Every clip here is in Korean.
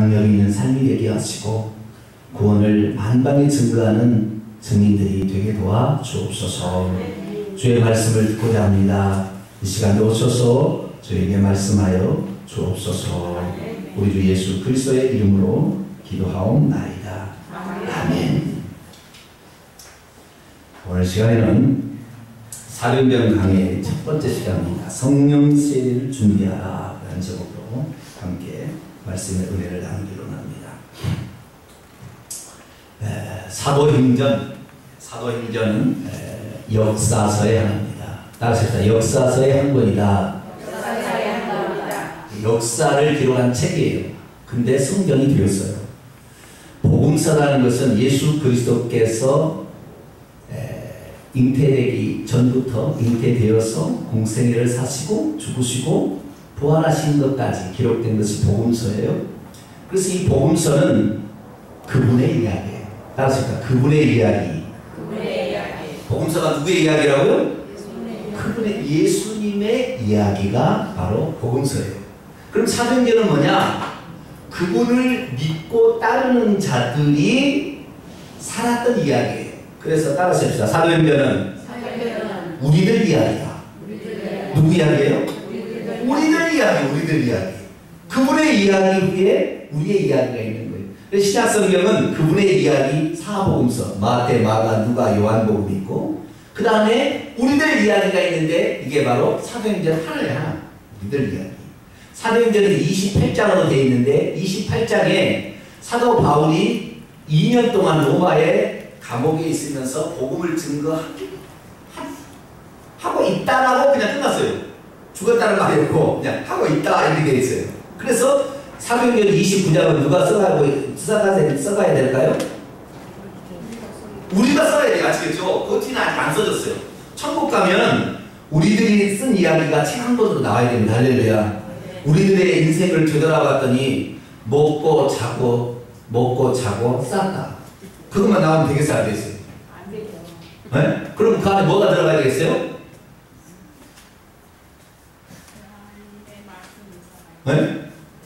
장렬히 있는 삶이 되게 하시고 구원을 만방에 증거하는 증인들이 되게 도와 주옵소서. 주의 말씀을 듣고자 합니다. 이 시간에 오셔서 저에게 말씀하여 주옵소서. 우리 주 예수 그리스도의 이름으로 기도하옵나이다. 아멘. 오늘 시간에는 사도행전 강의 첫 번째 시간입니다. 성령 세례를 준비하라 라는 제목으로 함께 말씀의 은혜를 나누기로 합니다. 사도행전은 역사서의 하나입니다. 따라서 역사서의 한 권이다. 역사를 기록한 책이에요. 근데 성경이 되었어요. 복음서라는 것은 예수 그리스도께서 잉태되기 전부터 잉태되어서 공생애를 사시고 죽으시고 부활하신 것까지 기록된 것이 복음서예요. 그래서 이 복음서는 그분의 이야기예요. 따라서 그분의 이야기. 복음서가 누구의 이야기라고요? 그분의 예수님의 이야기가 바로 복음서예요. 그럼 사도행전은 뭐냐? 그분을 믿고 따르는 자들이 살았던 이야기예요. 그래서 따라서 합시다. 사도행전은 우리들 이야기다. 누구 이야기예요? 우리들 이야기. 그분의 이야기 위에 우리의 이야기가 있는 거예요. 신약성경은 그분의 이야기 사복음서, 마태, 마가, 누가, 요한복음이 있고 그 다음에 우리들 이야기가 있는데 이게 바로 사도행전 하나의 하나. 우리들 이야기. 사도행전은 28장으로 되어 있는데 28장에 사도 바울이 2년 동안 로마에 감옥에 있으면서 복음을 증거하고 있다라고 그냥 끝났어요. 죽었다는 말이 없고 그냥 하고 있다 이렇게 되어 있어요. 그래서 사도행전 29장은 누가 써가야 될까요? 우리가 써야 돼요. 아시겠죠? 그것은 아직 안 써졌어요. 천국 가면 우리들이 쓴 이야기가 책 한 권으로 나와야 됩니다. 할렐루야. 우리들의 인생을 되돌아봤더니 먹고 자고 쌌다. 그것만 나오면 되겠어요? 안 되겠어요? 안 되죠. 네? 그럼 그 안에 뭐가 들어가야 되겠어요? 네?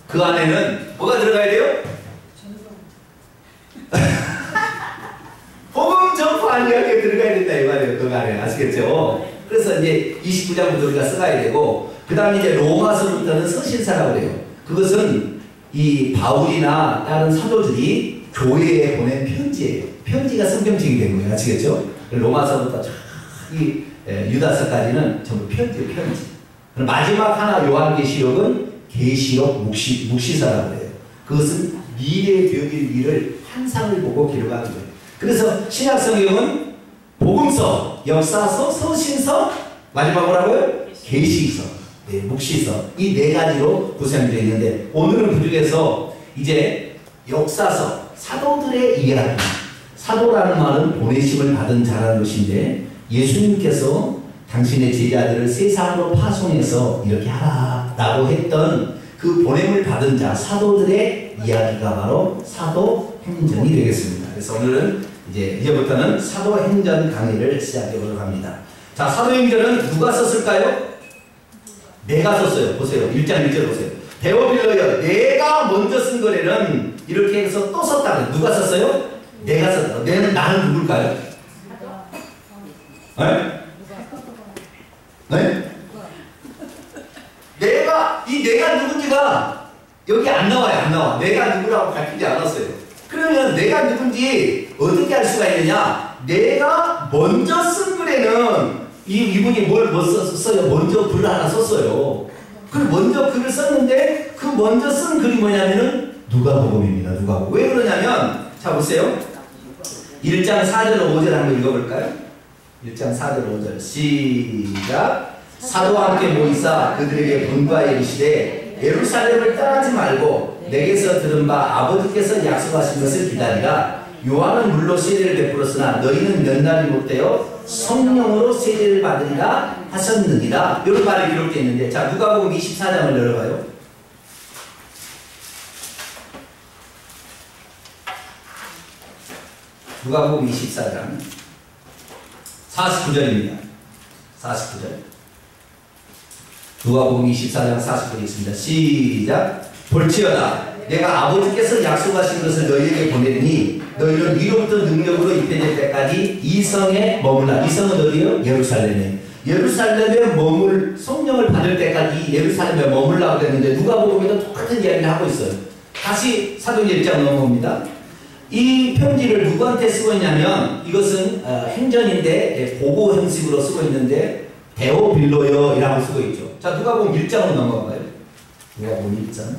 그 안에는 뭐가 들어가야 돼요? 복음 전파한 이야기가 들어가야 된다 이 말이에요. 그 안에 아시겠죠? 그래서 이제 29장부터 우리가 써가야 되고 그 다음에 이제 로마서부터는 서신사라고 그래요. 그것은 이 바울이나 다른 사도들이 교회에 보낸 편지예요. 편지가 성경책이 된 거예요. 아시겠죠? 로마서부터 이 유다서까지는 전부 편지. 그럼 마지막 하나 요한계시록은 계시록 묵시사라고 해요. 그것은 미래에 되어질 일을 환상을 보고 기록하는 거예요. 그래서 신약성경은 복음서, 역사서, 서신서, 마지막 뭐라고요? 계시서, 묵시서 이 네 가지로 구성되어 있는데 오늘은 그중에서 이제 역사서, 사도들의 이야기. 사도라는 말은 보내심을 받은 자라는 것인데 예수님께서 당신의 제자들을 세상으로 파송해서 이렇게 하라라고 했던 그 보냄을 받은 자 사도들의 이야기가 바로 사도행전이 되겠습니다. 그래서 오늘은 이제부터는 사도행전 강의를 시작해 보도록 합니다. 자, 사도행전은 누가 썼을까요? 내가 썼어요. 보세요. 1장 1절 보세요. 데오빌로여 내가 먼저 쓴 거래는 이렇게 해서 또 썼다는 누가 썼어요? 내가 썼다. 나는 누굴까요? 네? 네? 내가 누군지가 여기 안 나와요. 내가 누구라고 밝히지 않았어요. 그러면 내가 누군지 어떻게 알 수가 있느냐? 내가 먼저 쓴 글에는 이분이 뭘 썼어요? 먼저 글을 하나 썼어요. 그럼 먼저 글을 썼는데 그 먼저 쓴 글이 뭐냐면은 누가복음입니다. 누가복음. 왜 그러냐면 자 보세요. 1장 4절 5절 한번 읽어볼까요? 1장 4절 5절 시작. 사도와 함께 모이사 그들에게 분부하여 이르시되 예루살렘을 떠나지 말고 내게서 들은 바 아버지께서 약속하신 것을 기다리라. 요한은 물로 세례를 베풀었으나 너희는 몇 날이 못되어 성령으로 세례를 받으리라 하셨느니라. 이런 말이 기록되어 있는데 자 누가복음 24장을 열어봐요. 누가복음 24장 49절입니다. 49절. 누가복음 24장 49절 있습니다. 시작. 볼지어다 내가 아버지께서 약속하신 것을 너희에게 보내리니 너희는 위로부터 능력으로 입혀질 때까지 이 성에 머물라. 이 성은 어디요? 예루살렘에. 예루살렘에 성령을 받을 때까지 예루살렘에 머물라고 그랬는데 누가복음에도 똑같은 이야기를 하고 있어요. 다시 사도행전 1장 넘어옵니다. 이 편지를 누구한테 쓰고 있냐면 이것은 행전인데 보고 형식으로 쓰고 있는데 데오빌로여이라고 쓰고 있죠. 자, 누가복음 1장으로 넘어가요. 누가복음 1장.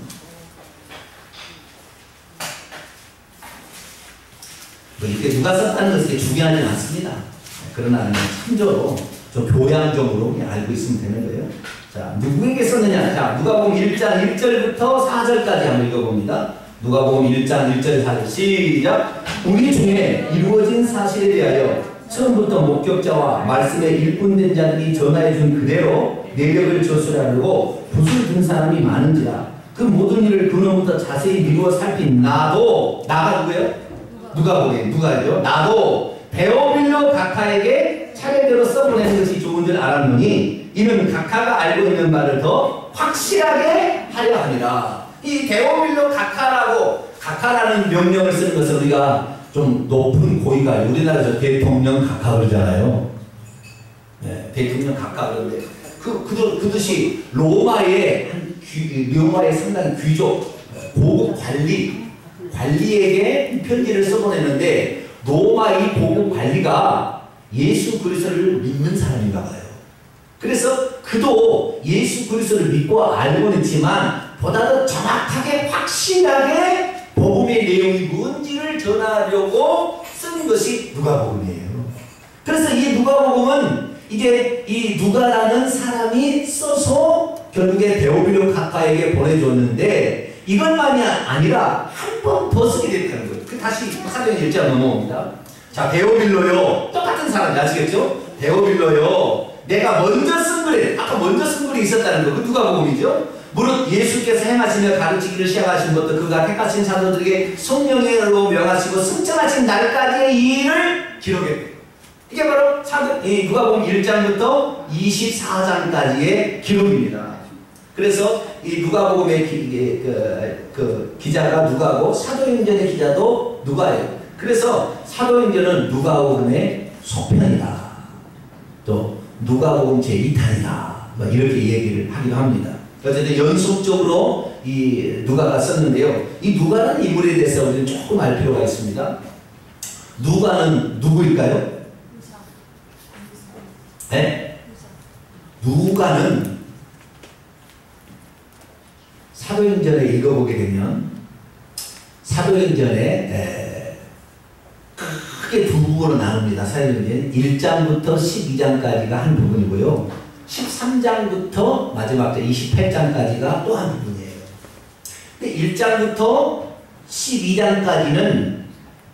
이렇게 누가 썼다는 것이 중요하지 않습니다. 그러나 참조로 좀 교양적으로 그냥 알고 있으면 되는 거예요. 자, 누구에게 썼느냐? 자, 누가복음 1장 1절부터 4절까지 한번 읽어봅니다. 누가복음 1장 1절 4절 시작. 우리 중에 이루어진 사실에 대하여 처음부터 목격자와 말씀에 일꾼된 자들이 전하여준 그대로 내력을 저술하려고 붓을 든 사람이 많은지라. 그 모든 일을 근원부터 자세히 미루어 살핀 나가 누구예요? 누가요? 나도 데오빌로 각하에게 차례대로 써보내는 것이 좋은 줄 알았노니 이는 각하가 알고 있는 말을 더 확실하게 하려 함이라. 이 데오빌로 각하라는 명령을 쓰는 것은 우리가 좀 높은 고위가 우리나라에서 대통령 각하 그러잖아요. 네, 대통령 각하 그러는데 그 뜻이 로마의 상당히 귀족 고급 관리에게 편지를 써보냈는데 로마 이 고급 관리가 예수 그리스도를 믿는 사람인가 봐요. 그래서 그도 예수 그리스도를 믿고 알고는 있지만 보다 더 정확하게 확실하게 복음의 내용이 뭔지를 전하려고 쓴 것이 누가복음이에요. 그래서 이 누가복음은 이제 이 누가라는 사람이 써서 결국에 데오빌로 각하에게 보내줬는데 이것만이 아니라 한 번 더 쓰게 됐다는 거예요. 다시 사도행전 1장 넘어옵니다. 자, 데오빌로요. 똑같은 사람이 아시겠죠? 데오빌로요. 내가 먼저 쓴 글에 아까 먼저 쓴 글이 있었다는 거. 그 누가복음이죠? 무릇 예수께서 행하시며 가르치기를 시작하신 것도 그가 택하신 사도들에게 성령으로 명하시고 승천하신 날까지의 이 일을 기록했대요. 이게 바로 누가복음 1장부터 24장까지의 기록입니다. 그래서 이 누가복음의 기자가 누가고 사도행전의 기자도 누가예요. 그래서 사도행전은 누가복음의 속편이다. 또 누가복음 제2탄이다. 뭐 이렇게 얘기를 하기도 합니다. 어쨌든 연속적으로 이 누가가 썼는데요. 이 누가라는 인물에 대해서 우리는 조금 알 필요가 있습니다. 누가는 누구일까요? 네? 누가는 사도행전에 읽어보게 되면 사도행전에 크게 두 부분으로 나눕니다. 사도행전 1장부터 12장까지가 한 부분이고요. 13장부터 마지막 28장까지가 또 한 부분이에요. 근데 1장부터 12장까지는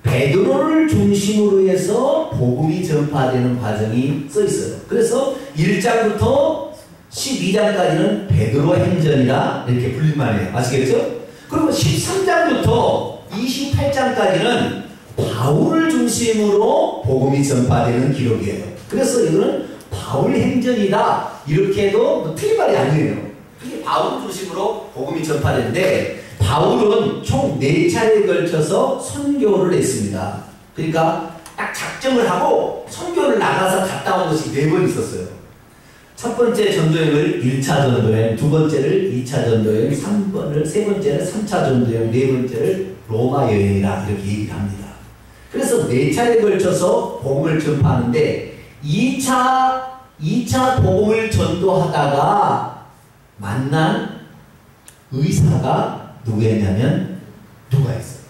베드로를 중심으로 해서 복음이 전파되는 과정이 써 있어요. 그래서 1장부터 12장까지는 베드로 행전이라 이렇게 불릴만 해요. 아시겠죠? 그리고 13장부터 28장까지는 바울을 중심으로 복음이 전파되는 기록이에요. 그래서 이거는 바울 행전이다 이렇게 해도 틀린 말이 아니에요. 그게 바울 중심으로 복음이 전파되는데 바울은 총 4차례에 걸쳐서 선교를 했습니다. 그러니까 딱 작정을 하고 선교를 나가서 갔다 온 것이 4번 있었어요. 첫 번째 전도여행을 1차 전도여행, 두 번째를 2차 전도여행, 세 번째를 3차 전도여행, 네 번째를 로마 여행이라 이렇게 얘기를 합니다. 그래서 4차례에 걸쳐서 복음을 전파하는데 2차 복음을 전도하다가 만난 의사가 누구였냐면 누가였어요.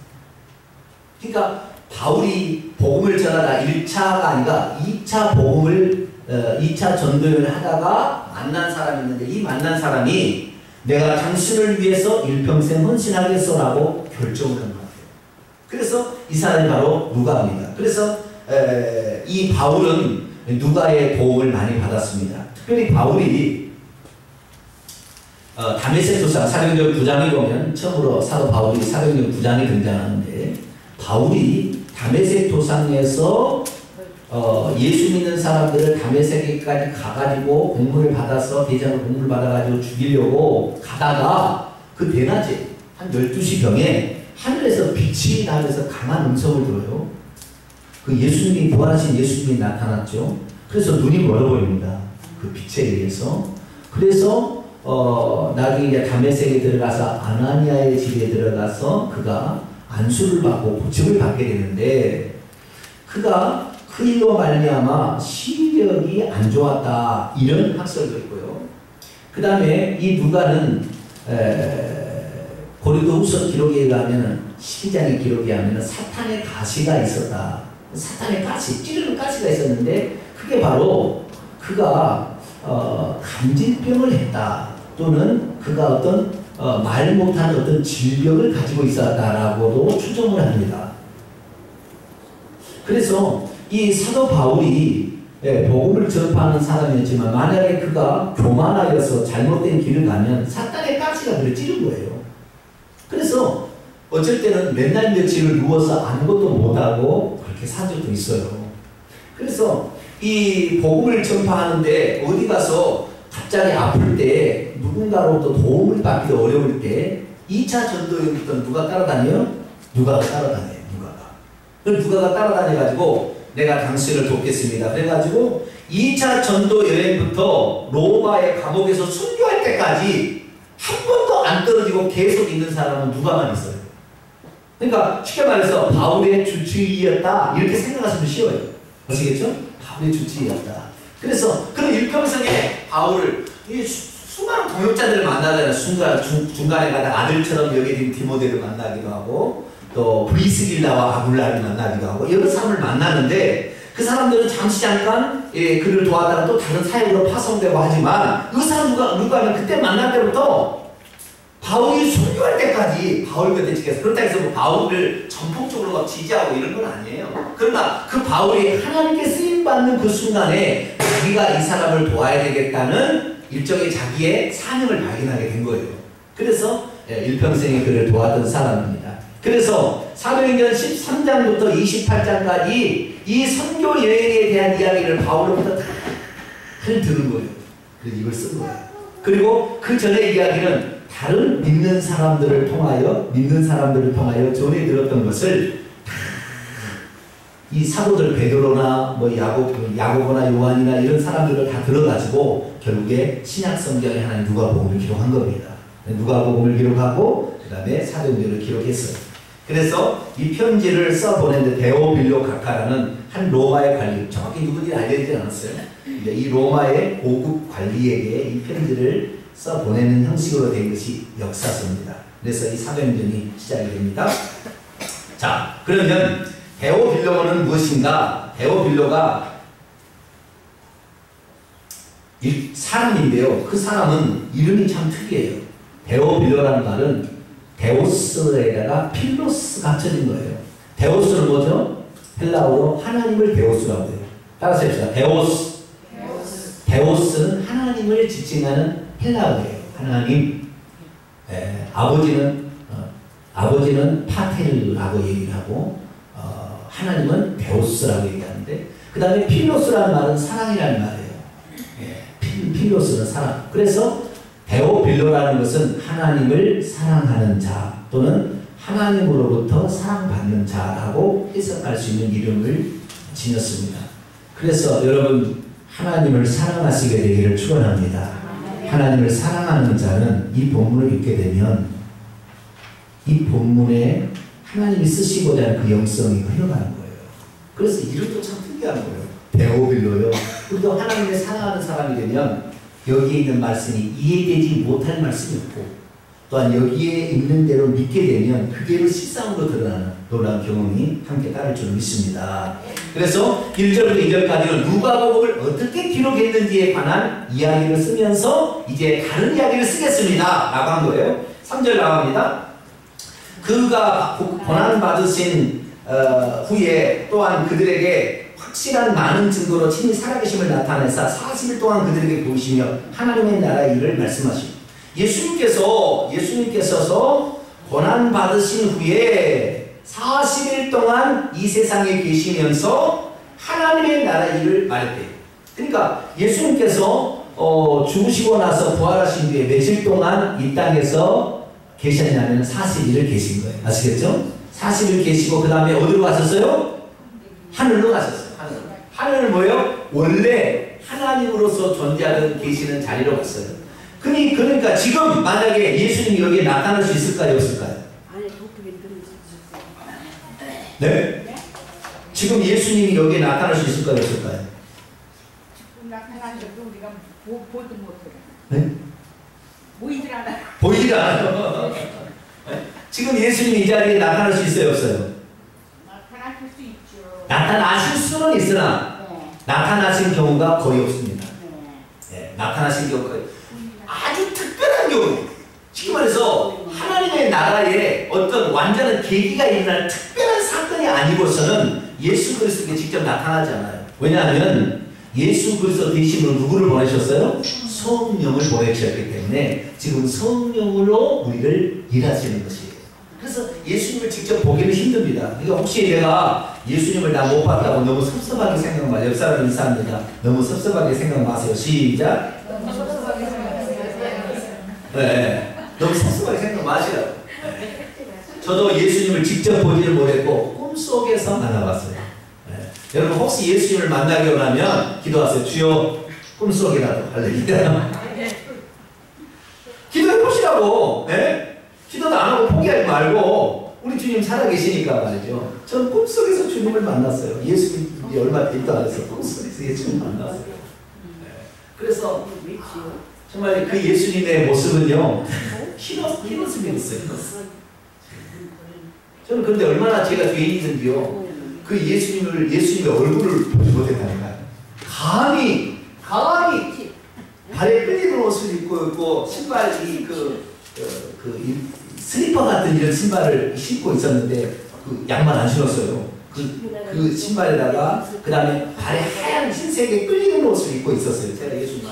그러니까 바울이 복음을 전하다 1차가 아니라 2차 전도여행을 하다가 만난 사람이 있는데 이 만난 사람이 내가 당신을 위해서 일평생 헌신하겠소라고 결정을 한 것 같아요. 그래서 이 사람이 바로 누가입니다. 그래서 이 바울은 누가의 도움을 많이 받았습니다. 특별히 바울이 다메섹 도상 사도행전 9장에 보면 처음으로 사도 바울이 사도행전 9장에 등장하는데 바울이 다메섹 도상에서 예수 믿는 사람들을 다메섹에까지 가가지고 공문을 받아서 대장으로 공문을 받아가지고 죽이려고 가다가 그 대낮에 한 12시경에 하늘에서 빛이 나면서 강한 음성을 들어요. 그 예수님이, 부활하신 예수님이 나타났죠. 그래서 눈이 멀어 보입니다. 그 빛에 의해서. 그래서 나중에 이제 다메섹에 들어가서 아나니아의 집에 들어가서 그가 안수를 받고 고침을 받게 되는데, 그가 그 일로 말미암아 시력이 안 좋았다, 이런 학설도 있고요. 그 다음에 이 누가는 고린도후서 기록에 의하면, 12장의 기록에 의하면 사탄의 가시가 있었다. 사탄의 가시, 찌르는 가시가 있었는데 그게 바로 그가 간질병을 했다, 또는 그가 어떤 말 못하는 어떤 질병을 가지고 있었다라고도 추정을 합니다. 그래서 이 사도 바울이 복음을 전파하는 사람이었지만, 만약에 그가 교만하여서 잘못된 길을 가면 사탄의 가시가 그를 찌른 거예요. 그래서 어쩔 때는 맨날 며칠을 누워서 아무것도 못하고 그렇게 산 적도 있어요. 그래서 이 복음을 전파하는데 어디 가서 갑자기 아플 때, 누군가로부터 도움을 받기도 어려울 때 2차 전도여행부터 누가 따라다녀요? 누가가 따라다녀요. 누가가 따라다녀가지고 내가 당신을 돕겠습니다. 그래가지고 2차 전도 여행부터 로마의 감옥에서 순교할 때까지 한 번도 안 떨어지고 계속 있는 사람은 누가만 있어요. 그러니까 쉽게 말해서 바울의 주치의였다, 이렇게 생각하시면 쉬워요. 아시겠죠? 바울의 주치의였다. 그래서 그런 일평생에 바울을, 수많은 동역자들을 만나잖아요. 중간에 가다 아들처럼 여겨진 디모데를 만나기도 하고, 또 브리스길라와 아굴라를 만나기도 하고, 여러 사람을 만나는데 그 사람들은 잠시 잠깐 그를 도와다가 또 다른 사역으로 파송되고 하지만, 그 사람 누가는 그때 만날 때부터 바울이 순교할 때까지 바울 곁에 지켜서, 그렇다고 해서 뭐 바울을 전폭적으로 막 지지하고 이런 건 아니에요. 그러나 그 바울이 하나님께 쓰임받는 그 순간에 자기가 이 사람을 도와야 되겠다는 일종의 자기의 사명을 발견하게 된 거예요. 그래서 일평생에 그를 도왔던 사람입니다. 그래서 사도행전 13장부터 28장까지 이 선교 여행에 대한 이야기를 바울로부터 다 들은 거예요. 그래서 이걸 쓴 거예요. 그리고 그 전의 이야기는 다른 믿는 사람들을 통하여 전해 들었던 것을 이 사도들 베드로나 뭐 야고보나 요한이나 이런 사람들을 다 들어가지고 결국에 신약 성경에 하나님 누가복음을 기록한 겁니다. 누가복음을 기록하고 그 다음에 사도행전을 기록했어요. 그래서 이 편지를 써보냈는데, 데오빌로 각하라는 한 로마의 관리, 정확히 누군지 알려지지 않았어요. 이 로마의 고급 관리에게 이 편지를 써보내는 형식으로 된 것이 역사서입니다. 그래서 이 사도행전이 시작이 됩니다. 자, 그러면 데오빌로는 무엇인가? 데오빌로가 사람인데요. 그 사람은 이름이 참 특이해요. 데오빌로라는 말은 데오스에다가 필로스가 합쳐진 거예요. 데오스는 뭐죠? 헬라어로 하나님을 데오스라고 해요. 따라서 해봅시다. 데오스는 하나님을 지칭하는 헬라어예요. 하나님. 아버지는 파테르라고 얘기를 하고, 하나님은 데오스라고 얘기하는데, 그 다음에 필로스라는 말은 사랑이라는 말이에요. 필로스는 사랑. 그래서 데오빌로라는 것은 하나님을 사랑하는 자, 또는 하나님으로부터 사랑받는 자라고 해석할 수 있는 이름을 지녔습니다. 그래서 여러분, 하나님을 사랑하시게 되기를 축원합니다. 하나님을 사랑하는 자는 이 본문을 읽게 되면 이 본문에 하나님이 쓰시고자 하는 그 영성이 흘러가는 거예요. 그래서 이름도 참 특이한 거예요. 데오빌로요. 우리도 하나님을 사랑하는 사람이 되면 여기에 있는 말씀이 이해되지 못할 말씀이 없고, 또한 여기에 있는 대로 믿게 되면 그게 실상으로 드러나는 놀라운 경험이 함께 따를 줄 믿습니다. 그래서 1절부터 2절까지는 누가복음을 어떻게 기록했는지에 관한 이야기를 쓰면서 이제 다른 이야기를 쓰겠습니다 라고 한 거예요. 3절 나갑니다. 그가 고난받으신 후에 또한 그들에게 확실한 많은 증거로 친히 살아계심을 나타내사 40일 동안 그들에게 보이시며 하나님의 나라의 일을 말씀하시고, 예수님께서서 고난받으신 후에 40일 동안 이 세상에 계시면서 하나님의 나라의 일을 말했대요. 그러니까 예수님께서 죽으시고 나서 부활하신 뒤에 며칠 동안 이 땅에서 계셨냐면 40일을 계신 거예요. 아시겠죠? 40일 계시고 그 다음에 어디로 가셨어요? 하늘로 가셨어요. 하늘은 뭐예요? 원래 하나님으로서 존재하던 계시는 자리로 갔어요. 그러니까 지금 만약에 예수님이 여기에 나타날 수 있을까요? 없을까요? 네? 지금 예수님이 여기에 나타날 수 있을까요? 없을까요? 나타나는데 우리가 보도 못해요. 네? 보이질 않아요. 보이질 않아요. 지금 예수님이 이 자리에 나타날 수 있어요? 없어요? 나타나실 수 있죠. 나타나실 수는 있으나 나타나신 경우가 거의 없습니다. 네, 나타나신 경우 거의 아주 특별한 경우, 쉽게 말해서 하나님의 나라에 어떤 완전한 계기가 일어날 특별한 사건이 아니고서는 예수 그리스도께 직접 나타나지 않아요. 왜냐하면 예수 그리스도 대신으로 누구를 보내셨어요? 성령을 보내셨기 때문에 지금 성령으로 우리를 일하시는 것이에요. 그래서 예수님을 직접 보기는 힘듭니다. 그러니까 혹시 내가 예수님을 나 못 봤다고 너무 섭섭하게 생각 마세요. 옆 사람 인사합니다. 너무 섭섭하게 생각 마세요. 시작. 너무 섭섭하게 생각하세요. 네, 너무 섭섭하게 생각 마시라고. 네. 저도 예수님을 직접 보지를 못했고 꿈속에서 만나봤어요. 네. 여러분 혹시 예수님을 만나기 원하면 기도하세요. 주여 꿈속이라도 할렐루야. 기도해 보시라고. 네? 기도도 안 하고 포기하지 말고 우리 주님 살아계시니까 말이죠. 저는 꿈속에서 주님을 만났어요. 예수님이 얼마 됐다 그래서 꿈속에서 예수님을 만났어요. 네. 그래서 정말 그 예수님의 모습은요 희노스미였어요. 저는 그런데 얼마나 제가 죄인이든지요 그 예수님의 얼굴을 보지 못했다니까요. 감히 발에 끌리는 옷을 입고 있고 신발이 슬리퍼 같은 이런 신발을 신고 있었는데 그 양말 안 신었어요. 그 신발에다가 그 다음에 발에 하얀 흰색에 끌리는 옷을 입고 있었어요. 제가 예수님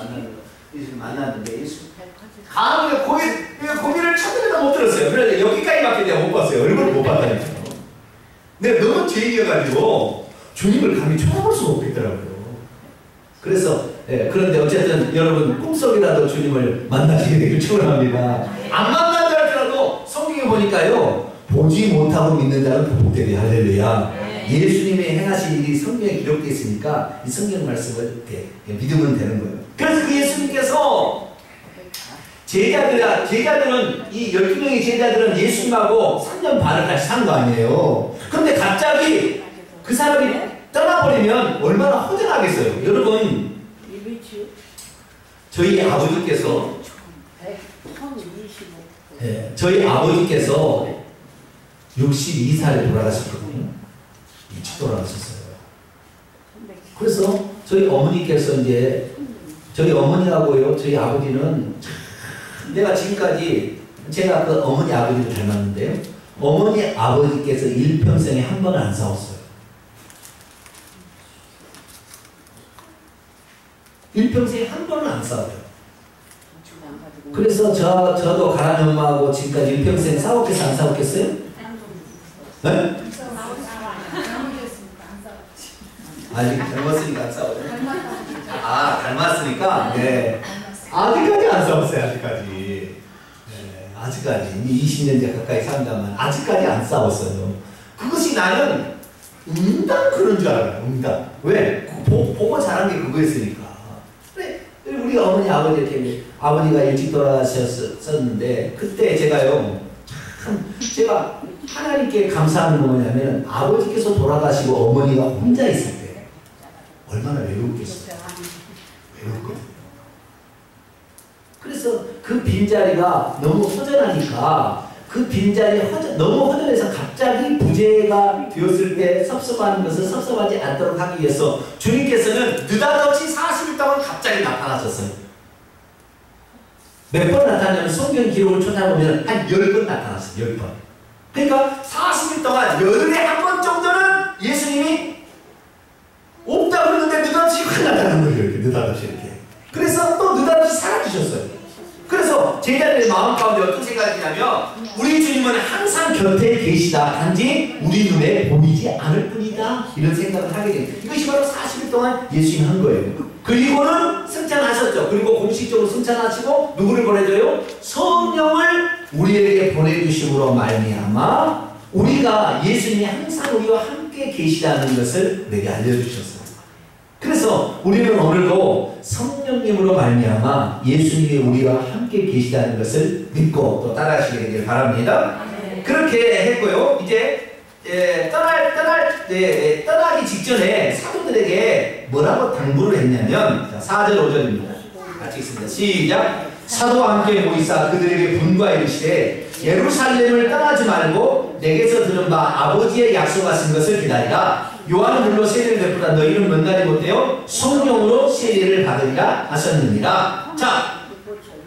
만났는데 예수 감히 고개를 찾으려다 못 들었어요. 그래서 여기까지밖에 내가 못 봤어요. 얼굴을 못 봤다니까요. 내가 너무 죄인이어가지고 주님을 감히 쳐다볼 수가 없겠더라고요. 그래서 그런데 어쨌든 여러분 꿈속이라도 주님을 만나시게 되길 축원합니다. 안 만난다 할지라도 성경에 보니까요 보지 못하고 믿는 자는 복되리 할렐루야. 예수님의 행하신 일이 성경에 기록되어 있으니까 이 성경 말씀을 믿으면 되는 거예요. 그래서 그 예수님께서 제자들은 이 12명의 제자들은 예수님하고 3년 반을 같이 산 거 아니에요. 근데 갑자기 그 사람이 떠나버리면 얼마나 허전하겠어요. 여러분 저희 아버지께서 저희 아버지께서 62살에 돌아가셨거든요. 일찍 돌아가셨어요. 그래서 저희 어머니께서 이제 저희 어머니하고요 저희 아버지는 내가 지금까지 제가 그 어머니 아버지를 닮았는데요 어머니 아버지께서 일평생에 한 번은 안 싸웠어요. 일평생에 한 번은 안 싸워요. 그래서 저도 가란 엄마하고 지금까지 일평생 싸웠겠어요? 안 싸웠겠어요? 네? 아직 젊었으니까 안 싸워요? 닮았으니까? 네. 아직까지 안 싸웠어요, 아직까지. 네, 아직까지. 20년째 가까이 산다만, 아직까지 안 싸웠어요. 그것이 나는 응당 그런 줄 알아요, 응당. 왜? 보고 자란 게 그거였으니까. 그래, 우리 어머니, 아버지 때문에 아버지가 일찍 돌아가셨었는데, 그때 제가요, 제가 하나님께 감사하는 건 뭐냐면, 아버지께서 돌아가시고 어머니가 혼자 있을 때, 얼마나 외롭겠어요. 외롭거든요. 그래서 그 빈자리가 너무 허전하니까 그 빈자리 너무 허전해서 갑자기 부재가 되었을 때 섭섭한 것을 섭섭하지 않도록 하기 위해서 주님께서는 느닷없이 40일 동안 갑자기 나타나셨어요. 몇 번 나타나냐면 성경 기록을 찾아보면 한 10번 나타났어요. 10번. 그러니까 40일 동안 열흘에 한 번 정도는 예수님이 없다 그러는데 느닷없이 확 나타나는 거예요. 이렇게 느닷없이 이렇게. 그래서 또 느닷없이 사라지셨어요. 그래서 제자들의 마음 가운데 어떤 생각이 드냐면 우리 주님은 항상 곁에 계시다. 단지 우리 눈에 보이지 않을 뿐이다. 이런 생각을 하게 됩니다. 이것이 바로 40일 동안 예수님이 한 거예요. 그리고는 승천하셨죠. 그리고 공식적으로 승천하시고 누구를 보내줘요? 성령을 우리에게 보내주심으로 말미암아 우리가 예수님이 항상 우리와 함께 계시다는 것을 우리에게 알려주셨어요. 그래서 우리는 오늘도 성령님으로 말미암아 예수님이 우리와 함께 계시다는 것을 믿고 또 따라하시게 되길 바랍니다. 그렇게 했고요. 이제 떠나기 직전에 사도들에게 뭐라고 당부를 했냐면 4절 5절입니다. 같이 읽습니다. 시작. 사도와 함께 모이사 그들에게 분부하여 이르시되 예루살렘을 떠나지 말고 내게서 들은 바 아버지의 약속하신 것을 기다리라. 요한은 물로 세례를 베푸라. 너희는 뭔가지 못해요 성령으로 세례를 받으리라 하셨느니라. 자,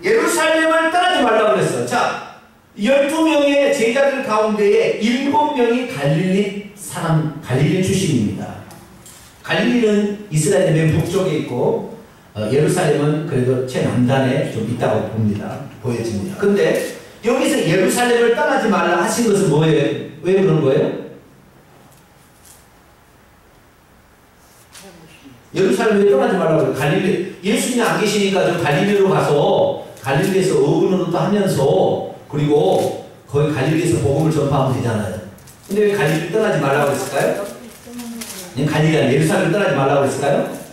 예루살렘을 떠나지 말라고 그랬어. 자, 12명의 제자들 가운데에 7명이 갈릴리 출신입니다. 갈릴리는 이스라엘의 맨 북쪽에 있고 예루살렘은 그래도 최남단에 좀 있다고 보여집니다. 근데 여기서 예루살렘을 떠나지 말라 하신 것은 뭐예요? 왜 그런 거예요? 예루살렘에 떠나지 말라고 갈릴리 예수님이 안 계시니까 좀 갈릴리로 가서 갈릴리에서 어부노릇도 하면서 그리고 거기 갈릴리에서 복음을 전파하면 되잖아요. 근데 왜 갈릴리 떠나지 말라고 했을까요? 갈릴리 아니라 예루살렘 떠나지 말라고 했을까요?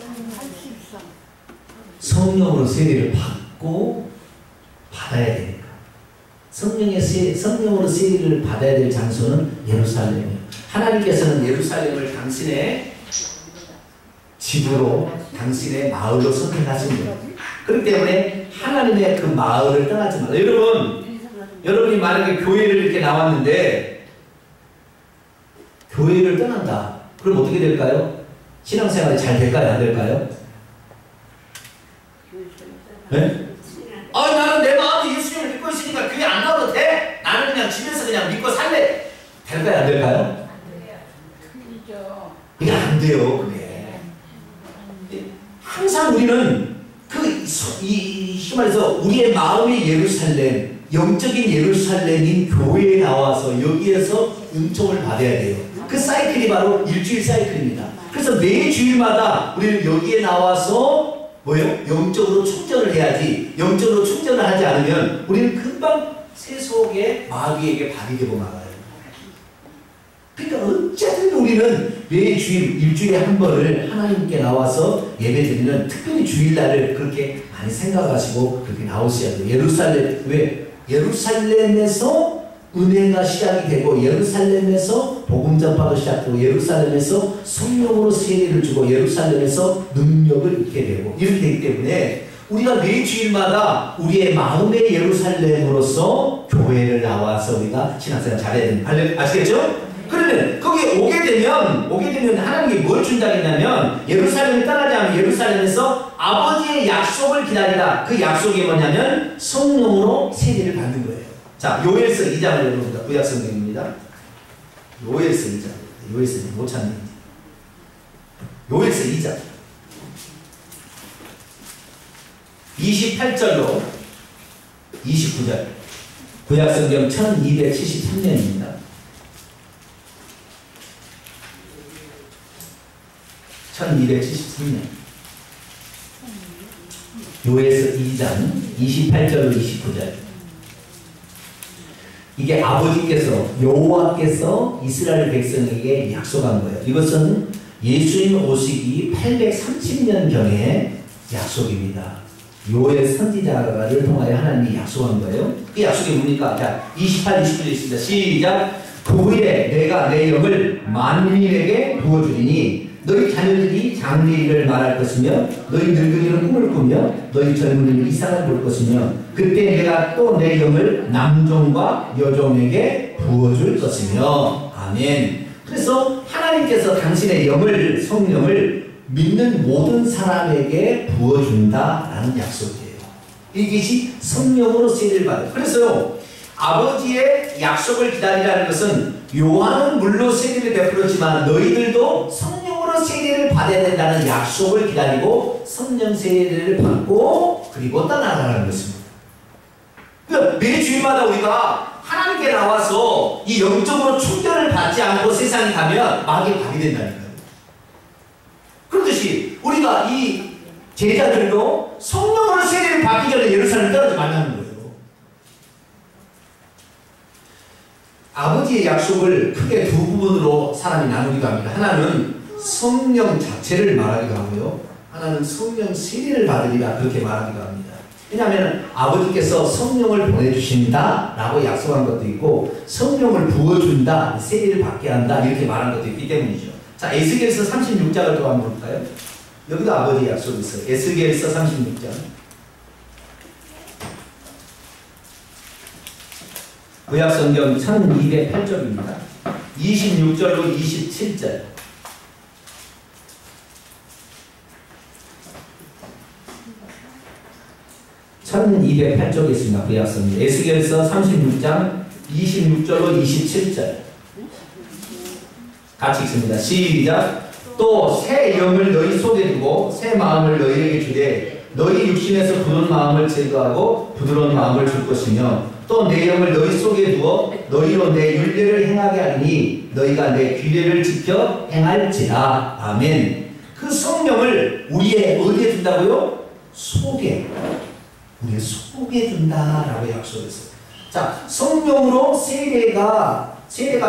성령으로 세례를 받아야 되니까. 성령으로 세례를 받아야 될 장소는 예루살렘이에요. 하나님께서는 예루살렘을 당신의 집으로, 당신의 마을로 선택하신 거예요. 그렇기 때문에 하나님의 그 마을을 떠나지 말라. 여러분이 만약에 교회를 이렇게 나왔는데 교회를 떠난다. 그럼 어떻게 될까요? 신앙생활이 잘 될까요? 안 될까요? 네? 나는 내 마음에 예수님을 믿고 있으니까 교회 안 나와도 돼? 나는 그냥 집에서 그냥 믿고 살래? 될까요? 안 될까요? 이게 안 돼요. 그게. 항상 우리는 말해서 우리의 마음의 예루살렘, 영적인 예루살렘인 교회에 나와서 여기에서 은총을 받아야 돼요. 그 사이클이 바로 일주일 사이클입니다. 그래서 매 주일마다 우리는 여기에 나와서 영적으로 충전을 해야지. 영적으로 충전을 하지 않으면 우리는 금방 세속의 마귀에게 발이 되고 말아요. 그러니까 어쨌든 우리는 매 주일, 일주일에 한 번을 하나님께 나와서 예배드리는 특별히 주일날을 그렇게 많이 생각하시고 그렇게 나오셔야 돼요. 예루살렘에서 은혜가 시작이 되고 예루살렘에서 복음 전파가 시작되고 예루살렘에서 성령으로 세례를 주고 예루살렘에서 능력을 입게 되고 이렇게 되기 때문에 우리가 매 주일마다 우리의 마음의 예루살렘으로서 교회를 나와서 우리가 신앙생활 잘해야 됩니다. 아시겠죠? 그러면 거기에 오게 되면 하나님이 뭘 준다고 했냐면 예루살렘을 떠나지 않으면 예루살렘에서 아버지의 약속을 기다리라. 그 약속이 뭐냐면 성령으로 세례를 받는 거예요. 자, 요엘서 2장을 읽어봅니다. 구약성경입니다. 요엘서 2장. 요엘서 못 찾니? 요엘서 2장. 28절로 29절. 구약성경 1273년입니다. 1273년. 요엘서 2장 28절로 29절. 이게 아버지께서 여호와께서 이스라엘 백성에게 약속한 거예요. 이것은 예수님 오시기 830년경의 약속입니다. 요엘 선지자를 통하여 하나님이 약속한 거예요. 그 약속이 뭡니까? 자, 28, 29절 있습니다. 시작. 그 후에 내가 내 영을 만민에게 부어주리니 너희 자녀들이 장래일을 말할 것이며 너희 늙은이는 꿈을 꾸며 너희 젊은이는 이상을 볼 것이며 그때 내가 또 내 영을 남종과 여종에게 부어줄 것이며 아멘. 그래서 하나님께서 당신의 영을 성령을 믿는 모든 사람에게 부어준다라는 약속이에요. 이것이 성령으로 세례를 받아요. 그래서요 아버지의 약속을 기다리라는 것은 요한은 물로 세례를 베풀었지만 너희들도 성령으로 세례를 받아야 된다는 약속을 기다리고 성령 세례를 받고 그리고 떠나가라는 것입니다. 그러니까 매 주일마다 우리가 하나님께 나와서 이 영적으로 충전을 받지 않고 세상에 가면 마귀의 밥이 된다니까요. 그렇듯이 우리가 이 제자들도 성령으로 세례를 받기 전에 예루살렘을 떠나지 말라는 거예요. 아버지의 약속을 크게 두 부분으로 사람이 나누기도 합니다. 하나는 성령 자체를 말하기도 하고요. 하나는 성령 세례를 받으리라 그렇게 말하기도 합니다. 왜냐하면 아버지께서 성령을 보내주신다 라고 약속한 것도 있고 성령을 부어준다, 세례를 받게 한다 이렇게 말한 것도 있기 때문이죠. 자, 에스겔서 36장을 또 한번 볼까요? 여기도 아버지의 약속이 있어요. 에스겔서 36장. 구약성경 1208쪽입니다. 26절로 27절. 1208쪽에 있습니다. 구약성경. 에스겔서 36장 26절로 27절. 같이 읽습니다. 시작. 또 새 영을 너희 속에 두고 새 마음을 너희에게 주되 너희 육신에서 굳은 마음을 제거하고 부드러운 마음을 줄 것이며 또 내 영을 너희 속에 두어 너희로 내 율례를 행하게 하리니 너희가 내 규례를 지켜 행할지라. 아멘. 그 성령을 우리의 어디에 준다고요? 속에. 우리의 속에 준다라고 약속했어요. 자, 성령으로 세례가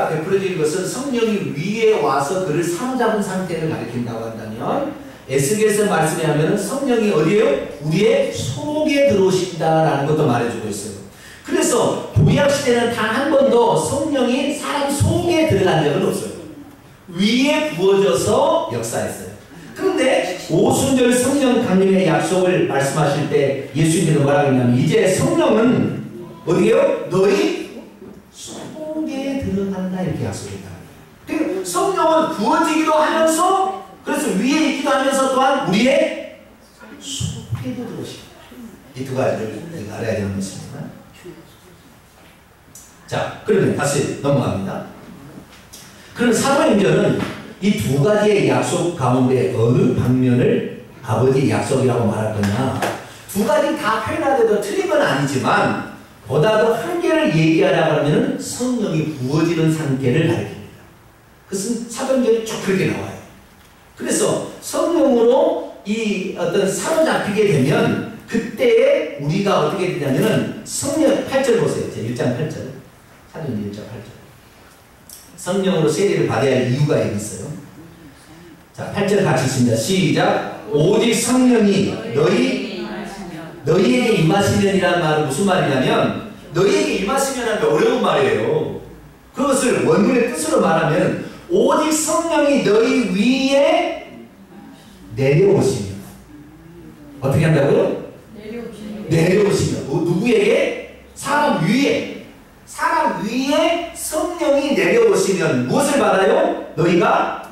베풀어질 것은 성령이 위에 와서 그를 사로잡은 상태를 가리킨다고 한다면 에스겔서 말씀에 하면 성령이 어디에요? 우리의 속에 들어오신다라는 것도 말해주고 있어요. 그래서 구약시대는 단 한 번도 성령이 사람 속에 들어간 적은 없어요. 위에 부어져서 역사했어요. 그런데 오순절 성령 강림의 약속을 말씀하실 때 예수님께서 뭐라고 했냐면 이제 성령은 어디에요? 너희 속에 들어간다 이렇게 약속했다. 그러니까 성령은 부어지기도 하면서 그래서 위에 있기도 하면서 또한 우리의 속에도 들어오십니다. 이 두 가지를 우리가 알아야 되는 것입니다. 자, 그러면 다시 넘어갑니다. 그럼 사도행전은 이 두 가지의 약속 가운데 어느 방면을 아버지의 약속이라고 말할 거냐. 두 가지 다 표현하더라도 틀린 건 아니지만 보다 더 한계를 얘기하려고 하면 성령이 부어지는 상태를 가리킵니다. 그것은 사도행전이 쭉 그렇게 나와요. 그래서 성령으로 이 어떤 사로잡히게 되면 그때에 우리가 어떻게 되냐면은 성령 8절 보세요. 제 1장 8절. 사도행전 1장 8절. 성령으로 세례를 받아야 할 이유가 있어요. 자, 8절 같이 있습니다. 시작. 오직 성령이 너희에게 임하시면이라는 말은 무슨 말이냐면 너희에게 임하시면 하면 어려운 말이에요. 그것을 원문의 뜻으로 말하면 오직 성령이 너희 위에 내려오시면 어떻게 한다고요? 내려오시면 누구에게? 사람 위에 성령이 내려오시면 무엇을 받아요? 너희가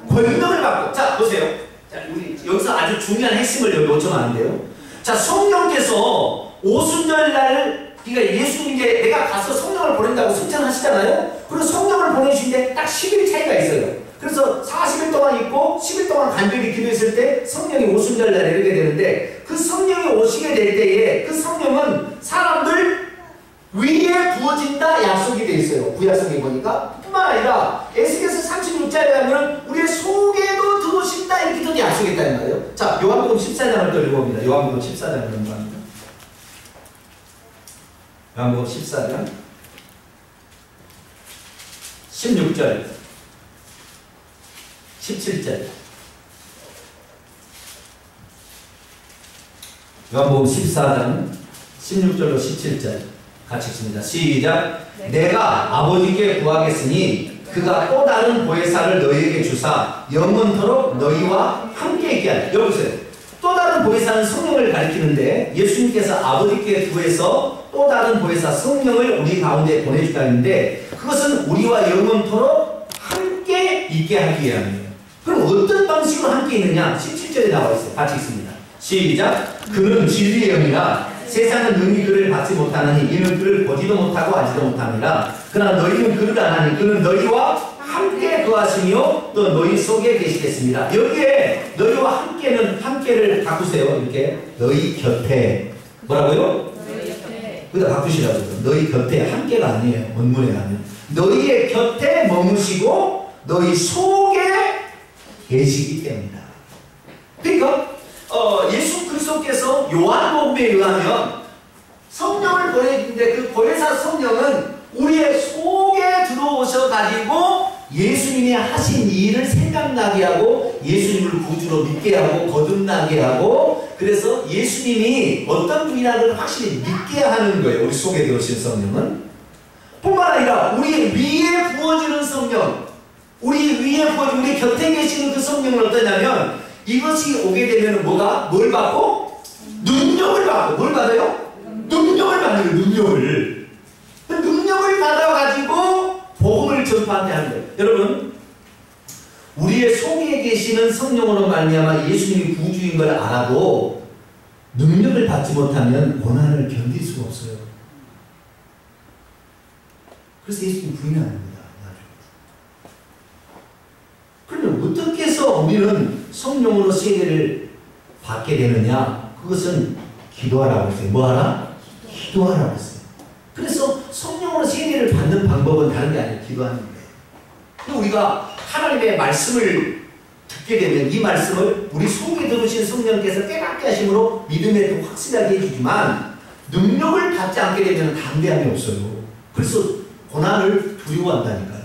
권능을 받고. 자, 보세요. 자, 우리 여기서 아주 중요한 핵심을 여기 놓치면 안 돼요. 자, 성령께서 오순절날 그러니까 예수님께 내가 가서 성령을 보낸다고 승천하시잖아요. 그리고 성령을 보내주신데 딱 10일 차이가 있어요. 그래서 40일 동안 있고 10일 동안 간절히 기도했을 때 성령이 오순절날 내리게 되는데 그 성령이 오시게 될 때에 그 성령은 사람들 위에 부어진다 약속이 되어 있어요. 구약성경에 보니까. 뿐만 아니라 에스겔서 36장에 가면 우리의 속에도 들어오신다 이렇게 또 약속했다는 거예요. 자, 요한복음 14장을 또 읽어봅니다. 요한복음 14장을 넘어갑니다. 요한복음 14장 16절 17절. 요한복음 14장 16절로 17절 같이 읽습니다. 시작. 내가 아버지께 구하겠으니 그가 또 다른 보혜사를 너희에게 주사 영원토록 너희와 함께 있게 하리. 여보세요. 또 다른 보혜사는 성령을 가리키는데 예수님께서 아버지께 구해서 또 다른 보혜사 성령을 우리 가운데 보내주다 했는데 그것은 우리와 영원토록 함께 있게 하기 위함이에요. 그럼 어떤 방식으로 함께 있느냐? 17절에 나와 있어요. 같이 읽습니다. 시작. 그는 진리의 영이라 세상은 능히 그를 받지 못하느니 이는 그를 보지도 못하고 알지도 못합니다. 그러나 너희는 그를 아나니 그는 너희와 함께 거하시며 또 너희 속에 계시겠습니다. 여기에 너희와 함께는 함께를 바꾸세요. 이렇게 너희 곁에 뭐라고요? 너희 곁에. 그다 바꾸시라고요. 너희 곁에 함께가 아니에요. 원문에 가면 너희의 곁에 머무시고 너희 속에 계시기 때문이다. 그러니까 예수 그리스도께서 요한복음에 의하면 성령을 보내주는데 그 보혜사 성령은 우리의 속에 들어오셔 가지고 예수님이 하신 일을 생각나게 하고 예수님을 구주로 믿게 하고 거듭나게 하고 그래서 예수님이 어떤 분이라는 걸 확실히 믿게 하는 거예요. 우리 속에 들어오신 성령은 뿐만 아니라 우리 위에 부어지는 성령 우리 위에 부어지는 우리 곁에 계시는 그 성령은 어떠냐면 이것이 오게 되면 뭐가? 뭘 받고? 능력을 받고 뭘 받아요? 능력을 받는 거예요. 능력을 받아가지고 복음을 전파하게 하는 거예요. 여러분 우리의 속에 계시는 성령으로 말미암아 예수님이 구주인 걸 알아도 능력을 받지 못하면 고난을 견딜 수가 없어요. 그래서 예수님 부인하는 겁니다. 그러면 어떻게 해서 우리는 성령으로 세례를 받게 되느냐? 그것은 기도하라고 했어요. 뭐 하라? 기도하라고 했어요. 그래서 성령으로 세례를 받는 방법은 다른 게 아니에요. 기도하는 거예요. 근데 우리가 하나님의 말씀을 듣게 되면 이 말씀을 우리 속에 들으신 성령께서 깨닫게 하심으로 믿음에 확실하게 해주지만 능력을 받지 않게 되면 담대함이 없어요. 그래서 고난을 두려워한다니까요.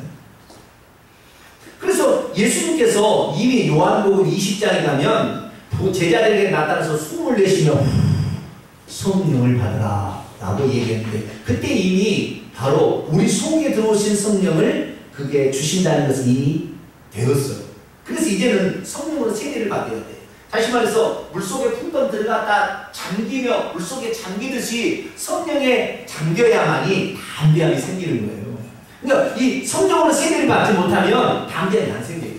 그래서 예수님께서 이미 요한복음 20장에 가면 제자들에게 나타나서 숨을 내쉬며 성령을 받으라 라고 얘기했는데 그때 이미 바로 우리 속에 들어오신 성령을 그게 주신다는 것은 이미 되었어요. 그래서 이제는 성령으로 세례를 받아야 돼. 다시 말해서 물속에 풍덩 들어갔다 잠기며 물속에 잠기듯이 성령에 잠겨야만이 담대함이 생기는 거예요. 그러니까 이 성령으로 세례를 받지 못하면 담대함이 안 생겨요.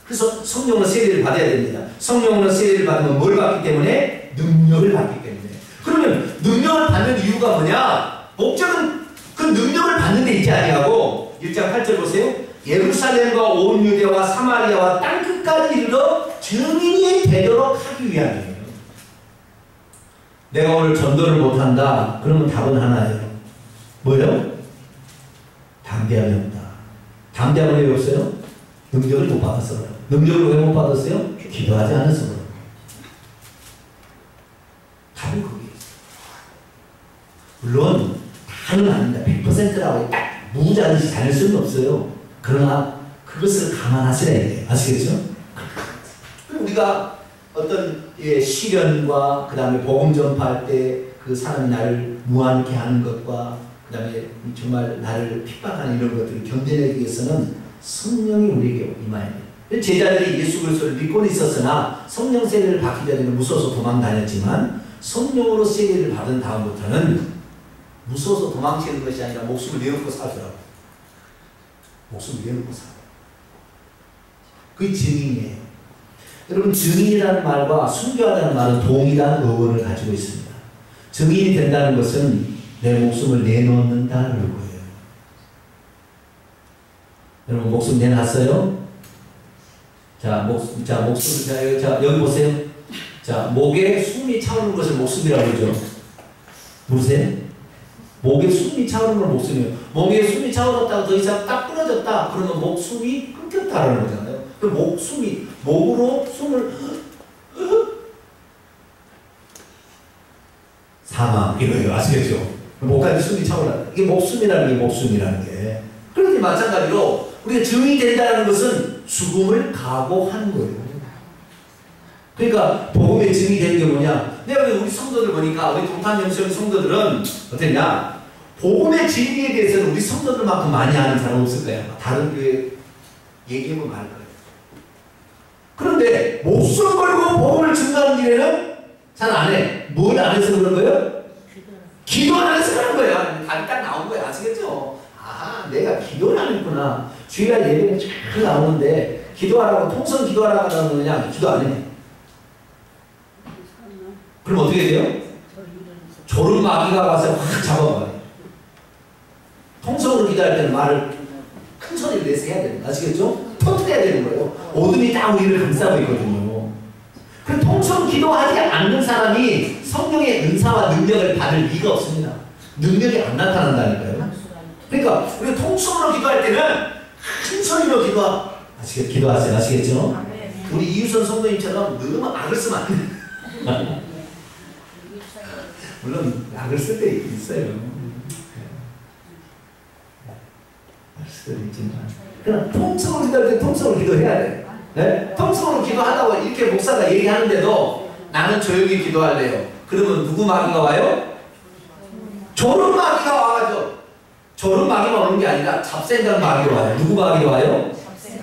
그래서 성령으로 세례를 받아야 됩니다. 성령으로 세례를 받으면 뭘 받기 때문에? 능력을 받기 때문에. 그러면 능력을 받는 이유가 뭐냐? 목적은 그 능력을 받는 데 있지 아니하고 1장 8절 보세요. 예루살렘과 온 유대와 사마리아와 땅끝까지 이르러 증인이 되도록 하기 위함이에요. 내가 오늘 전도를 못한다. 그러면 답은 하나예요. 뭐예요? 담대함이 없다. 담대함은 왜 없어요? 능력을 못 받았어. 능력을 왜 못 받았어요? 기도하지 않았어. 답은 거기에 있어요. 물론 다는 아닙니다. 100%라고 딱 무자르시 다닐 수는 없어요. 그러나 그것을 감안하셔야 돼요. 아시겠죠? 우리가 어떤 시련과 그 다음에 복음 전파할 때 그 사람이 나를 무안케 하는 것과 그 다음에 정말 나를 핍박하는 이런 것들을 견뎌내기 위해서는 성령이 우리에게 임해야 돼요. 제자들이 예수 그리스도를 믿고는 있었으나 성령 세례를 받기 전에는 무서워서 도망 다녔지만 성령으로 세례를 받은 다음부터는 무서워서 도망치는 것이 아니라 목숨을 내놓고 살더라고요. 목숨을 내놓고 살아요. 그게 증인이에요. 여러분 증인이라는 말과 순교하다는 말은 동일한 어원을 가지고 있습니다. 증인이 된다는 것은 내 목숨을 내놓는다는 거예요. 여러분 목숨 내놨어요? 목숨, 여기 보세요. 자, 목에 숨이 차오르는 것을 목숨이라고 그러죠. 모르세요? 목에 숨이 차오르는 걸 목숨이에요. 목에 숨이 차오르다가 더 이상 딱 끊어졌다. 그러면 목숨이 끊겼다라는 거잖아요. 그 목숨이, 목으로 숨을 사망, 이거예요. 아시겠죠? 목까지 숨이 차오르다. 이게 목숨이라는 게 목숨이라는 게. 그런데 마찬가지로 우리가 증인이 된다는 것은 죽음을 각오하는 거예요. 그러니까 복음의 증인이 되는 게 뭐냐? 내가 우리 성도들 보니까 우리 동탄영성 성도들은 어땠냐? 복음의 진리에 대해서는 우리 성도들만큼 많이 아는 사람 없을 거야. 다른 교회 얘기해보면 말 거예요. 그런데 목숨 걸고 복음을 증거하는 일에는 잘 안 해. 뭘 안 해서 그런 거예요? 기도 안 해서 그런 거예요. 답이 딱 나온 거예요. 아시겠죠? 아, 내가 기도를 안 했구나. 주일날 예배는 잘 나오는데 기도하라고 통성 기도하라고 하는 거냐? 기도 안 해. 그럼 어떻게 돼요? 졸음 마귀가 와서 확 잡아봐요. 통성으로 기도할 때는 말을 큰 소리를 내서 해야 됩니다. 아시겠죠? 터뜨려야 되는 거예요. 어둠이 다 우리를 감싸고 있거든요. 그 통성 기도하지 않는 사람이 성령의 은사와 능력을 받을 리가 없습니다. 능력이 안 나타난다니까요. 그러니까 우리가 통성으로 기도할 때는 큰 소리로 기도하세요. 아시겠죠? 우리 이유선 성도님처럼 너무 악을 쓰면 안 돼요. 물론 악을 쓸 때 있어요. 수도 있지만 그냥 통성으로 기도할 때 통성으로 기도해야 돼. 네? 통성으로 기도하다고 이렇게 목사가 얘기하는데도 나는 조용히 기도할래요. 그러면 누구 마귀가 와요? 졸음 마귀가 와가지고 졸음 마귀가 오는 게 아니라 잡생각 마귀가 와요. 누구 마귀가 와요?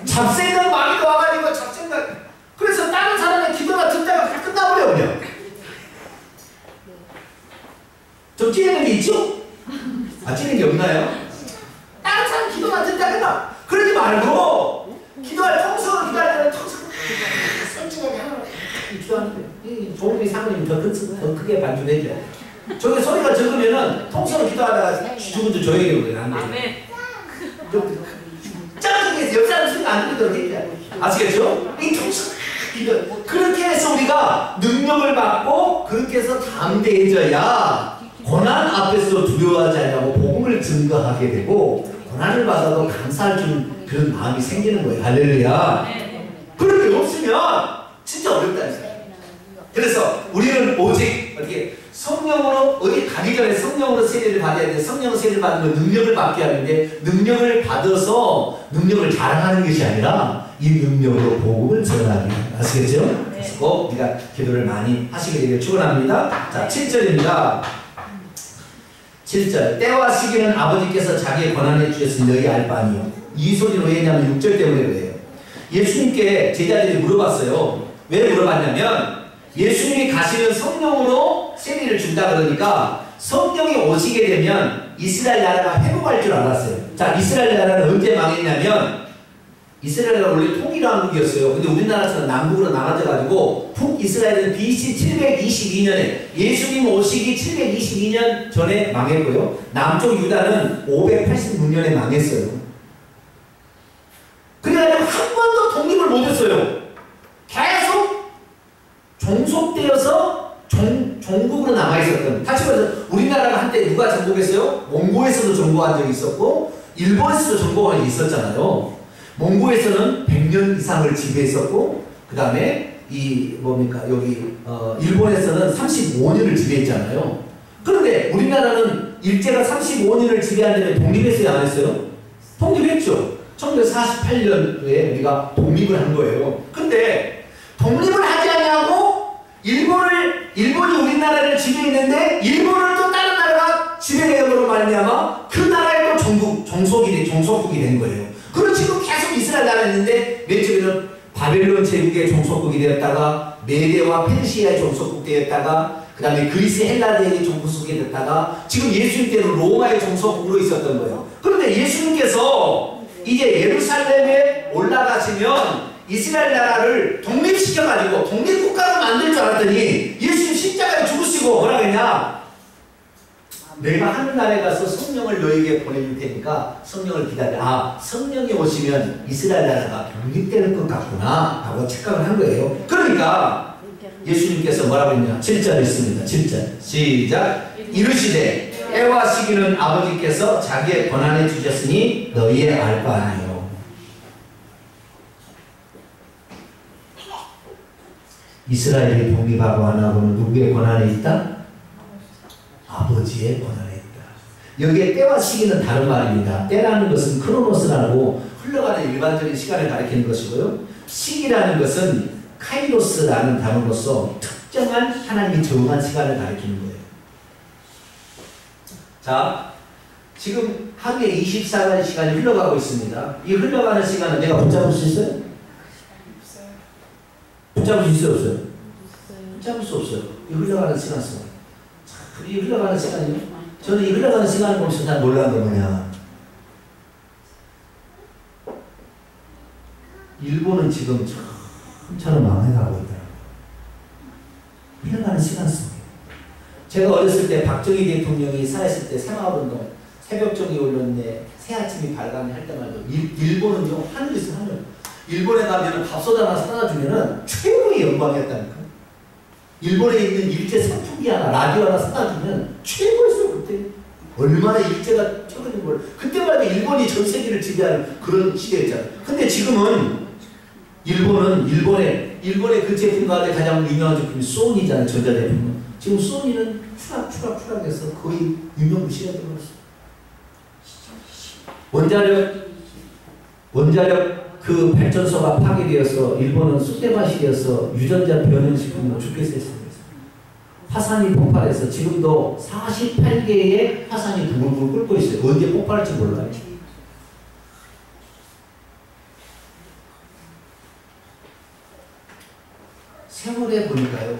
잡생각 마귀가 와가지고 잡생각. 그래서 다른 사람의 기도가 듣다가 다 끝나버려 그냥. 좀 찌르는 게 있죠? 아, 찌르는 게 없나요? 다른 사람 기도만 듣다가 끝나. 그러지 말고 기도할 통성으로 기도할 때는 통성으로 성질하게 하나로 기도하는데 이 조용히 사모님이 더 크게 반주해줘. 저기 소리가 적으면은 통성으로 기도하다가 죽은도 조용히 오거든. 안 돼. 짱쪽에서 옆 사람 소리가 안 들리도록 해줘야 돼. 아시겠죠? 이 통성 기도. 그렇게 해서 우리가 능력을 받고 그렇게 해서 담대해져야 고난 앞에서 두려워하지 않냐고 복음을 증거하게 되고 고난을 받아도 감사할 그런 마음이 생기는 거예요. 할렐루야. 그런 게 없으면 진짜 어렵다니까요. 그래서 우리는 오직 어떻게 성령으로 어디 가기 전에 성령으로 세례를 받아야 돼. 성령 세례를 받으면 능력을 받게 하는데 능력을 받아서 능력을 자랑하는 것이 아니라 이 능력으로 복음을 전하게 합니다. 아시겠죠? 그래서 꼭 우리가 기도를 많이 하시게 되길 축원합니다. 자, 7절입니다. 7절 때와 시기는 아버지께서 자기의 권한에 주셨으니 너희 알 바 아니요. 이 소리는 왜냐하면 6절 때문에 그래요. 예수님께 제자들이 물어봤어요. 왜 물어봤냐면 예수님이 가시는 성령으로 세례를 준다 그러니까 성령이 오시게 되면 이스라엘 나라가 회복할 줄 알았어요. 자, 이스라엘 나라는 언제 망했냐면 이스라엘은 원래 통일왕국이었어요. 근데 우리나라처럼 남북으로 나눠져가지고 북이스라엘은 BC 722년에 예수님 오시기 722년 전에 망했고요. 남쪽 유다는 586년에 망했어요. 그래가지고 한 번도 독립을 못했어요. 계속 종속되어서 종국으로 남아있었던. 다시 말해서 우리나라가 한때 누가 정복했어요? 몽고에서도 정복한 적이 있었고 일본에서도 정복한 적이 있었잖아요. 몽고에서는 100년 이상을 지배했었고 그 다음에 여기 일본에서는 35년을 지배했잖아요. 그런데 우리나라는 일제가 35년을 지배한 다음에 독립했어요? 안 했어요? 독립했죠. 1948년에 우리가 독립을 한 거예요. 근데 독립을 하지 않냐고 일본이 우리나라를 지배했는데 일본을 또 다른 나라가 지배해버려 말미암아 그 나라에 또 종속국이 된 거예요. 그리고 지금 계속 이스라엘 나라였는데 맨 처음에는 바벨론 제국의 종속국이 되었다가 메대와 페르시아의 종속국 되었다가 그 다음에 그리스 헬라대의 종속국이 됐다가 지금 예수님 때는 로마의 종속국으로 있었던 거예요. 그런데 예수님께서 이제 예루살렘에 올라가시면 이스라엘 나라를 독립시켜가지고 독립국가로 만들 줄 알았더니 예수님 십자가에 죽으시고 뭐라 그랬냐? 내가 하늘나라에 가서 성령을 너에게 보내줄 테니까 성령을 기다려. 아, 성령이 오시면 이스라엘 나라가 독립되는 것 같구나 라고 착각을 한 거예요. 그러니까 예수님께서 뭐라고 했냐? 7절 있습니다. 7절 시작. 이르시되 때와 시기는 아버지께서 자기의 권한에 주셨으니 너희의 알 바 아니요. 이스라엘이 독립하고 안 하고는 누구의 권한에 있다? 아버지의 권한에 있다. 여기에 때와 시기는 다른 말입니다. 때라는 것은 크로노스라고 흘러가는 일반적인 시간을 가리키는 것이고요. 시기라는 것은 카이로스라는 단어로서 특정한 하나님이 정한 시간을 가리키는 거예요. 자, 지금 하루에 24가지 시간이 흘러가고 있습니다. 이 흘러가는 시간은 내가 붙잡을 수 있어요? 붙잡을 수 있어요? 없어요? 붙잡을 수 없어요. 이 흘러가는 시간 속. 이 흘러가는 시간이요? 저는 이 흘러가는 시간을 보면서 잘 놀란 게 뭐냐. 일본은 지금 참처럼 망해가고 있더라고요. 흘러가는 시간 속에. 제가 어렸을 때 박정희 대통령이 살아있을 때 새마을운동 새벽종이 울렸네 새아침이 밝았네 할 때마다 일본은요 하늘에서 하늘. 일본에 가면 밥솥 하나 사다 주면은 최고의 영광이었다니까. 일본에 있는 일제 선풍기 하나, 라디오 하나 사다 주면 최고였어요 그때. 얼마나 일제가 최고인 걸. 그때만 해도 일본이 전 세계를 지배하는 그런 시대였잖아요. 근데 지금은 일본의 그 제품 가운데 가장 유명한 제품이 소니잖아요. 전자제품. 지금 소니는 추락해서 거의 유명무실해 버렸어요. 원자력 원자력 그 발전소가 파괴되어서 일본은 쑥대밭이 되어서 유전자 변형식품으로 죽게 됐습니다. 화산이 폭발해서 지금도 48개의 화산이 불불 끓고 있어요. 언제 폭발할지 몰라요. 세월에 보니까요.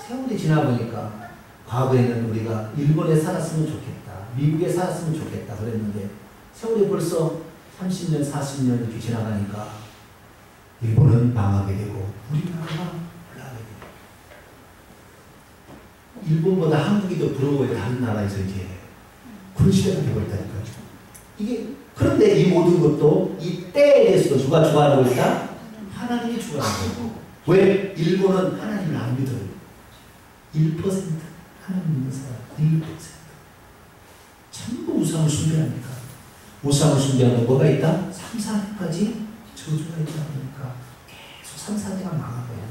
세월이 지나 보니까 과거에는 우리가 일본에 살았으면 좋겠다. 미국에 살았으면 좋겠다 그랬는데 세월이 벌써 30년, 40년 이렇게 지나가니까 일본은 망하게 되고 우리나라가 올라가게 돼요. 일본보다 한국이 더 부러워요. 다른 나라에서 이제 그런 시대가 되어버렸다니까요. 이게 그런데 이 모든 것도 이 때에 대해서도 누가 주관하고 있다? 하나님이 주관하고 있고. 왜? 일본은 하나님을 안 믿어요. 1% 하나님 믿는 사람 1%. 전부 우상을 숭배하니까. 우상을 숭배하면 뭐가 있다? 3, 4대까지 저주가 있다 보니까 계속 3, 4대가 망하고요.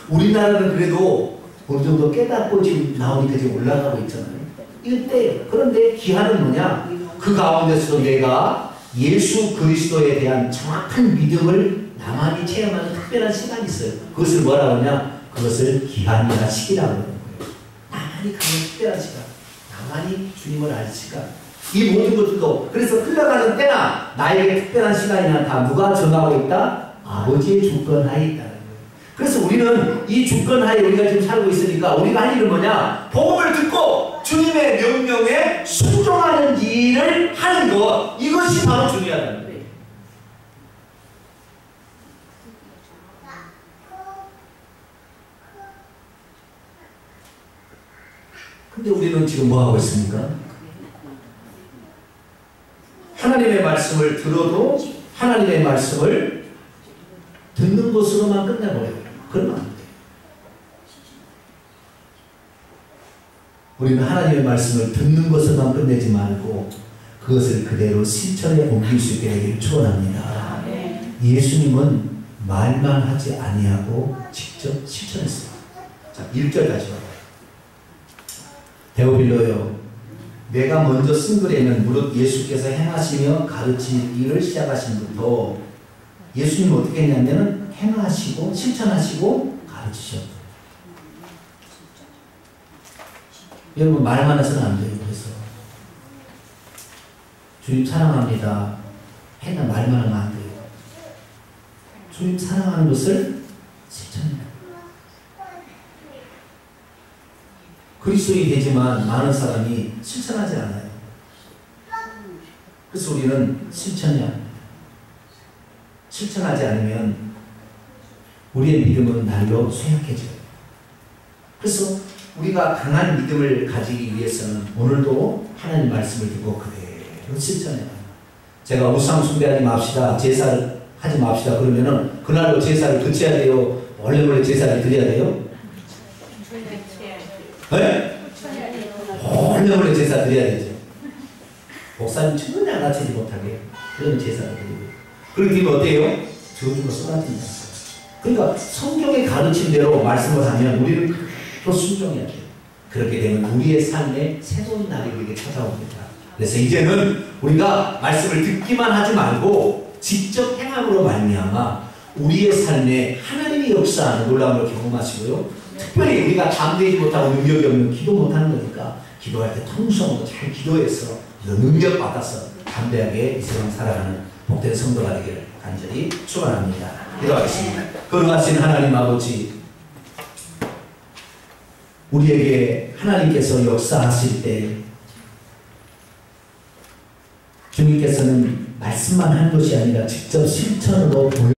우리나라는 그래도 어느 정도 깨닫고 지금 나오니까 지금 올라가고 있잖아요. 이때 그런데 기한은 뭐냐? 그 가운데서도 내가 예수 그리스도에 대한 정확한 믿음을 나만이 체험하는 특별한 시간이 있어요. 그것을 뭐라고 하냐? 그것을 기한이나 시기라고 하는 거예요. 나만이 가는 특별한 시간. 나만이 주님을 알 시간. 이 모든 것들도 그래서 흘러가는 때나 나에게 특별한 시간이나 다 누가 정하고 있다? 아버지의 주권하에 있다는 거예요. 그래서 우리는 이 주권하에 우리가 지금 살고 있으니까 우리가 할 일은 뭐냐? 복음을 듣고 주님의 명령에 순종하는 일을 하는 것. 이것이 바로 중요하다는 거예요. 근데 우리는 지금 뭐 하고 있습니까? 하나님의 말씀을 들어도 하나님의 말씀을 듣는 것으로만 끝내버려요. 그러면 안 돼요. 우리는 하나님의 말씀을 듣는 것으로만 끝내지 말고 그것을 그대로 실천에 옮길 수 있게 되기를 축원합니다. 예수님은 말만 하지 아니하고 직접 실천했어요. 자, 1절 다시 봐요. 데오빌로요, 내가 먼저 쓴 글에는 무릇 예수께서 행하시며 가르치는 일을 시작하신 부터 예수님은 어떻게 했냐면 행하시고 실천하시고 가르치셨어요. 여러분 말만 해서는 안 돼요. 그래서 주님 사랑합니다. 해나 말만 하면 안 돼요. 주님 사랑하는 것을 실천해요. 그리스도인이 되지만 많은 사람이 실천하지 않아요. 그래서 우리는 실천해야 합니다. 실천하지 않으면 우리의 믿음은 날로 쇠약해져요. 그래서 우리가 강한 믿음을 가지기 위해서는 오늘도 하나님 말씀을 듣고 그대로 실천해야 합니다. 제가 우상 숭배하지 맙시다, 제사를 하지 맙시다 그러면은 그날로 제사를 그쳐야 돼요? 원래 제사를 드려야 돼요? 네? 원래 제사 드려야 되죠. 목사님 전혀 알아채지 못하게 그러면 제사를 드리고 그렇게 되면 어때요? 저주가 쏟아진다. 그러니까 성경의 가르침대로 말씀을 하면 우리는 또 순종해야 돼요. 그렇게 되면 우리의 삶에 새로운 날이 우리에게 찾아옵니다. 그래서 이제는 우리가 말씀을 듣기만 하지 말고 직접 행함으로 말미암아 우리의 삶에 하나님이 역사하는 놀라움을 경험하시고요. 특별히 우리가 담대지 못하고 능력이 없는 기도 못하는 거니까 기도할 때 통성으로 잘 기도해서 능력 받아서 담대하게 이 세상 살아가는 복된 성도가 되기를 간절히 축원합니다. 기도하겠습니다. 거룩하신 하나님 아버지, 우리에게 하나님께서 역사하실 때 주님께서는 말씀만 한 것이 아니라 직접 실천으로 보여